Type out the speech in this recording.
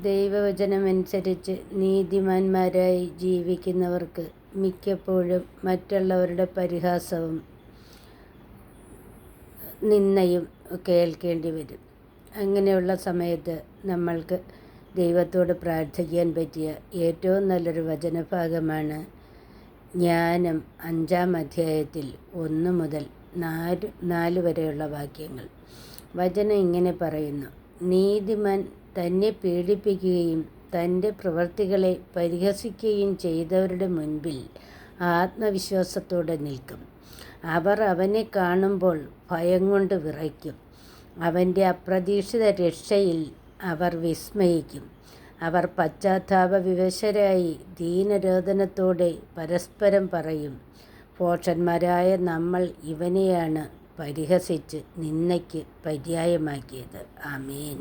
ദൈവവചനമനുസരിച്ച് നീതിമാന്മാരായി ജീവിക്കുന്നവർക്ക് മിക്കപ്പോഴും മറ്റുള്ളവരുടെ പരിഹാസവും നിന്ദയും കേൾക്കേണ്ടി വരും. അങ്ങനെയുള്ള സമയത്ത് നമ്മൾക്ക് ദൈവത്തോട് പ്രാർത്ഥിക്കാൻ പറ്റിയ ഏറ്റവും നല്ലൊരു വചനഭാഗമാണ് ജ്ഞാനം 5-ാം അധ്യായത്തിൽ 1 മുതൽ 4 വരെയുള്ള വാക്യങ്ങൾ. വചനം ഇങ്ങനെ പറയുന്നു: നീതിമാൻ തന്നെ പീഡിപ്പിക്കുകയും തൻ്റെ പ്രവൃത്തികളെ പരിഹസിക്കുകയും ചെയ്തവരുടെ മുൻപിൽ ആത്മവിശ്വാസത്തോടെ നിൽക്കും. അവർ അവനെ കാണുമ്പോൾ ഭയം കൊണ്ട് വിറയ്ക്കും. അവൻ്റെ അപ്രതീക്ഷിത രക്ഷയിൽ അവർ വിസ്മയിക്കും. അവർ പശ്ചാത്താപ വിവശരായി ദീനരോദനത്തോടെ പരസ്പരം പറയും: ഭോഷന്മാരായ നമ്മൾ ഇവനെയാണ് പരിഹസിച്ച് നിന്ദയ്ക്ക് പര്യായമാക്കിയത്. ആമേൻ.